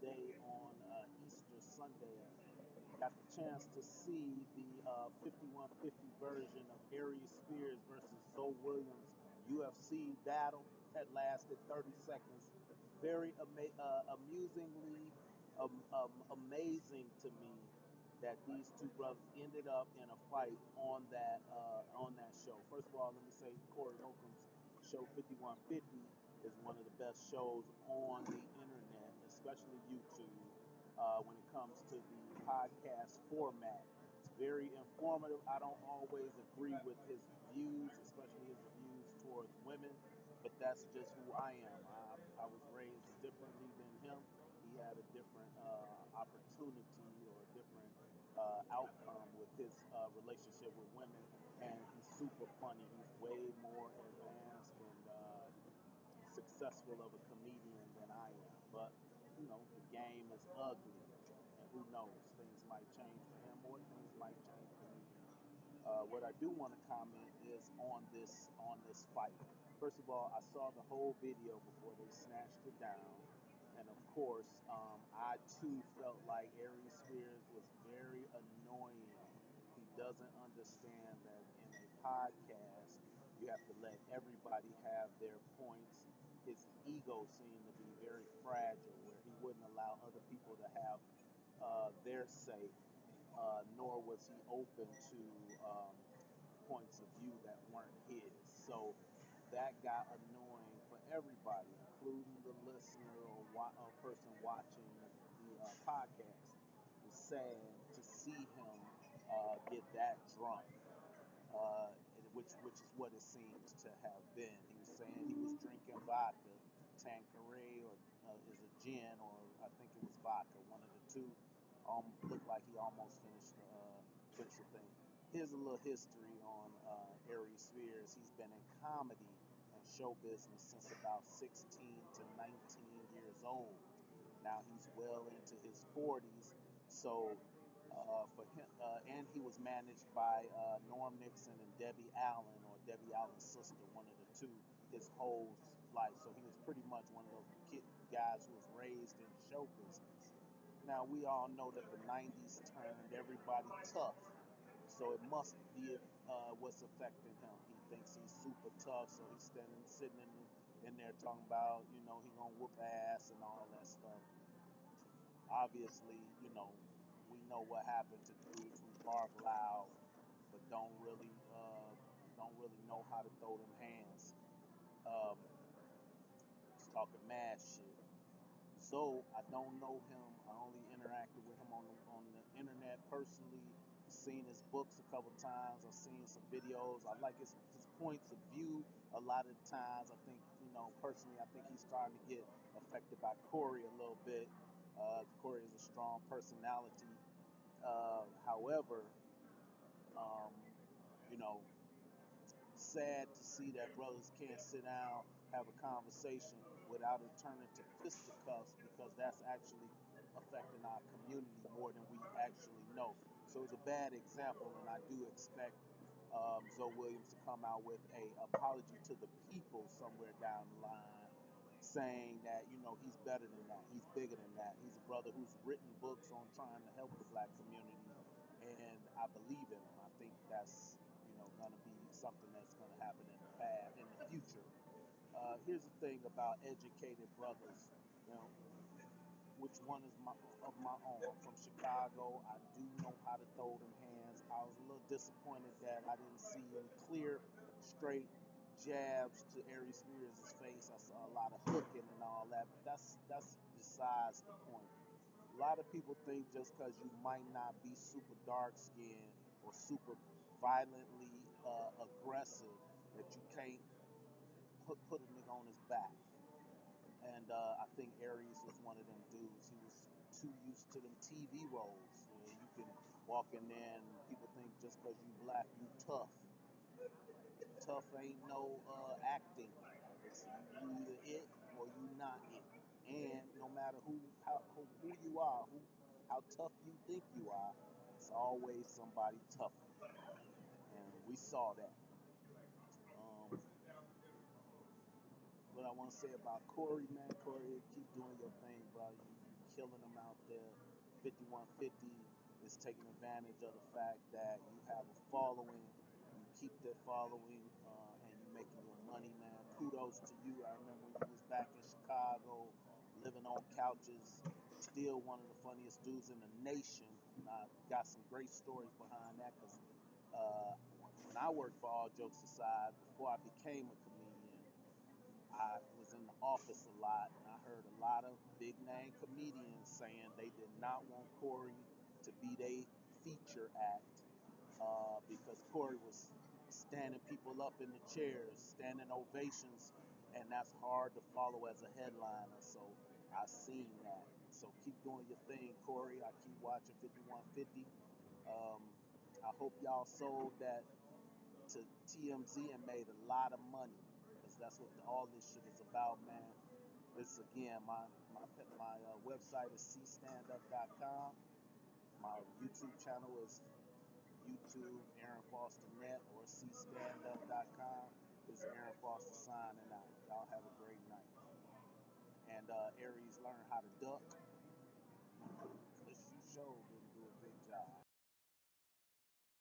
day on Easter Sunday. Got the chance to see the 5150 version of Aries Spears versus Zoe Williams UFC battle that lasted 30 seconds. Very amusingly amazing to me that these two brothers ended up in a fight on that show. First of all, let me say Corey Holcombs show 5150 is one of the best shows on the internet, especially YouTube, when it comes to the podcast format. It's very informative. I don't always agree with his views, especially his views towards women, but that's just who I am. I was raised differently than him. He had a different opportunity or a different outcome with his relationship with women, and he's super funny. He's way more advanced and successful of a comedian than I am. But, the game is ugly, and who knows? Things might change for him or things might change for me. What I do want to comment is on this fight. First of all, I saw the whole video before they snatched it down, and of course, I too felt like Aries Spears was very annoying. He doesn't understand that in a podcast, you have to let everybody have their points. His ego seemed to be very fragile, where he wouldn't allow other people to have their say, nor was he open to points of view that weren't his. So that got annoying for everybody, including the listener or person watching the podcast. It was sad to see him get that drunk, which is what it seems to have been. He was saying he was drinking vodka, Tanqueray, or is it gin, or I think it was vodka, one of the two. Looked like he almost finished the thing. Here's a little history on Aries Spears. He's been in comedy and show business since about 16 to 19 years old. Now he's well into his 40s. So for him, and he was managed by Norm Nixon and Debbie Allen, or Debbie Allen's sister, one of the two, his whole life. So he was pretty much one of those guys who was raised in show business. Now, we all know that the 90s turned everybody tough, so it must be what's affecting him. He thinks he's super tough, so he's sitting in there talking about, he gonna whoop ass and all that stuff. Obviously, we know what happened to dudes who bark loud, but don't really know how to throw them hands. Um, he's talking mad shit. So I don't know him. I only interacted with him on the internet personally. Seen his books a couple times. I've seen some videos. I like his points of view a lot of times. I think, personally, I think he's starting to get affected by Corey a little bit. Corey is a strong personality. However, um, you know, sad to see that brothers can't sit down, have a conversation without it turning to fisticuffs, because that's actually affecting our community more than we actually know. So it's a bad example, and I do expect Zoe Williams to come out with a apology to the people somewhere down the line, saying that, he's better than that, he's bigger than that, he's a brother who's written books on trying to help the black community, and I believe in him. I think that's going to be something that's going to happen in the future. Here's the thing about educated brothers. You know, which one is of my own? I'm from Chicago. I do know how to throw them hands. I was a little disappointed that I didn't see any clear, straight jabs to Aries Spears' face. I saw a lot of hooking and all that, but that's besides the point. A lot of people think just because you might not be super dark skinned or super violently aggressive that you can't put a nigga on his back. And I think Aries was one of them dudes. He was too used to them TV roles. You can walk in there and people think just because you black, you tough. Tough ain't no acting. It's you either it or you not it. And no matter who you are, how tough you think you are, it's always somebody tougher. And we saw that. What I want to say about Corey, man, Corey, keep doing your thing, bro. You killing them out there. 5150 is taking advantage of the fact that you have a following, you keep that following, and you're making your money, man. Kudos to you. I remember when you was back in Chicago, living on couches, still one of the funniest dudes in the nation. And I got some great stories behind that because when I worked for All Jokes Aside, before I became a comedian, I was in the office a lot, and I heard a lot of big name comedians saying they did not want Corey to be their feature act because Corey was standing people up in the chairs, standing ovations, and that's hard to follow as a headliner. So I seen that. So keep doing your thing, Corey. I keep watching 5150. I hope y'all sold that to TMZ and made a lot of money, because that's what all this shit is about, man. This again, my website is cstandup.com. My YouTube channel is YouTube Aaron Foster Net, or cstandup.com. This is Aaron Foster signing out. Y'all have a great night. And Aries, learn how to duck, because you showed